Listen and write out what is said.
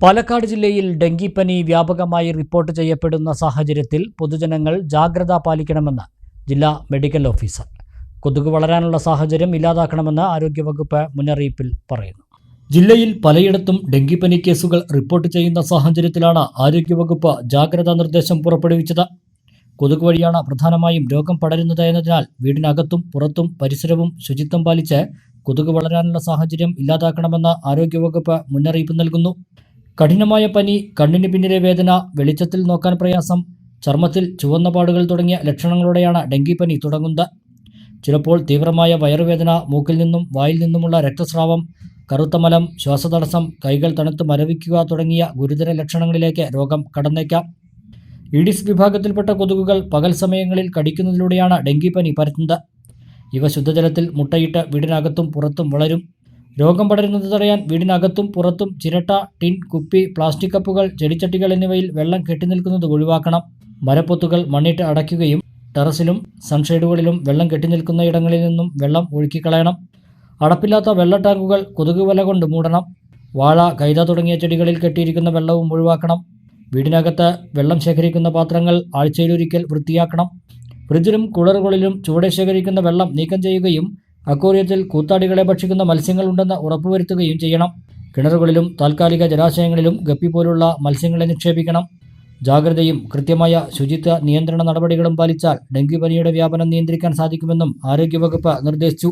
പാലക്കാട് ജില്ലയിൽ ഡെങ്കിപ്പനി വ്യാപകമായി റിപ്പോർട്ട് ചെയ്യപ്പെടുന്ന സാഹചര്യത്തിൽ പൊതുജനങ്ങൾ ജാഗ്രത പാലിക്കണമെന്ന് ജില്ലാ മെഡിക്കൽ ഓഫീസർ. കൊതുക് വളരാനുള്ള സാഹചര്യം ഇല്ലാതാക്കണമെന്ന് ആരോഗ്യവകുപ്പ് മുന്നറിയിപ്പിൽ പറയുന്നു. ജില്ലയിൽ പലയിടത്തും ഡെങ്കിപ്പനി കേസുകൾ റിപ്പോർട്ട് ചെയ്യുന്ന സാഹചര്യത്തിലാണ് ആരോഗ്യവകുപ്പ് ജാഗ്രതാ നിർദ്ദേശം പുറപ്പെടുവിച്ചത്. കൊതുക് വഴിയാണ് പ്രധാനമായും രോഗം പടരുന്നത് എന്നതിനാൽ വീടിനകത്തും പുറത്തും പരിസരവും ശുചിത്വം പാലിച്ച് കൊതുക് വളരാനുള്ള സാഹചര്യം ഇല്ലാതാക്കണമെന്ന് ആരോഗ്യവകുപ്പ് മുന്നറിയിപ്പ് നൽകുന്നു. കഠിനമായ പനി, കണ്ണിന് പിന്നിലെ വേദന, വെളിച്ചത്തിൽ നോക്കാൻ പ്രയാസം, ചർമ്മത്തിൽ ചുവന്ന പാടുകൾ തുടങ്ങിയ ലക്ഷണങ്ങളോടെയാണ് ഡെങ്കിപ്പനി തുടങ്ങുന്നത്. ചിലപ്പോൾ തീവ്രമായ വയറുവേദന, മൂക്കിൽ നിന്നും വായിൽ നിന്നുമുള്ള രക്തസ്രാവം, കറുത്ത മലം, ശ്വാസതടസ്സം, കൈകൾ തണുത്ത് മരവിക്കുക തുടങ്ങിയ ഗുരുതര ലക്ഷണങ്ങളിലേക്ക് രോഗം കടന്നേക്കാം. ഈഡിസ് വിഭാഗത്തിൽപ്പെട്ട കൊതുകുകൾ പകൽ സമയങ്ങളിൽ കടിക്കുന്നതിലൂടെയാണ് ഡെങ്കിപ്പനി പരത്തുന്നത്. ഇവ ശുദ്ധജലത്തിൽ മുട്ടയിട്ട് വീടിനകത്തും പുറത്തും വളരും. രോഗം പടരുന്നത് തടയാൻ വീടിനകത്തും പുറത്തും ചിരട്ട, ടിൻ, കുപ്പി, പ്ലാസ്റ്റിക് കപ്പുകൾ, ചെടിച്ചട്ടികൾ എന്നിവയിൽ വെള്ളം കെട്ടിനിൽക്കുന്നത് ഒഴിവാക്കണം. മരപ്പൊത്തുകൾ മണ്ണിട്ട് അടയ്ക്കുകയും ടെറസിലും സൺഷെയ്ഡുകളിലും വെള്ളം കെട്ടിനിൽക്കുന്ന ഇടങ്ങളിൽ നിന്നും വെള്ളം ഒഴുക്കിക്കളയണം. അടപ്പില്ലാത്ത വെള്ള ടാങ്കുകൾ കൊതുക് വല കൊണ്ട് മൂടണം. വാഴ, കൈത തുടങ്ങിയ ചെടികളിൽ കെട്ടിയിരിക്കുന്ന വെള്ളവും ഒഴിവാക്കണം. വീടിനകത്ത് വെള്ളം ശേഖരിക്കുന്ന പാത്രങ്ങൾ ആഴ്ചയിലൊരിക്കൽ വൃത്തിയാക്കണം. ഫ്രിഡ്ജിലും കൂളറുകളിലും ചുവടെ ശേഖരിക്കുന്ന വെള്ളം നീക്കം ചെയ്യുകയും അക്വേറിയത്തിൽ കൂത്താടികളെ ഭക്ഷിക്കുന്ന മത്സ്യങ്ങൾ ഉണ്ടെന്ന് ഉറപ്പുവരുത്തുകയും ചെയ്യണം. കിണറുകളിലും താൽക്കാലിക ജലാശയങ്ങളിലും ഗപ്പി പോലുള്ള മത്സ്യങ്ങളെ നിക്ഷേപിക്കണം. ജാഗ്രതയും കൃത്യമായ ശുചിത്വ നിയന്ത്രണ നടപടികളും പാലിച്ചാൽ ഡെങ്കിപ്പനിയുടെ വ്യാപനം നിയന്ത്രിക്കാൻ സാധിക്കുമെന്നും ആരോഗ്യവകുപ്പ് നിർദ്ദേശിച്ചു.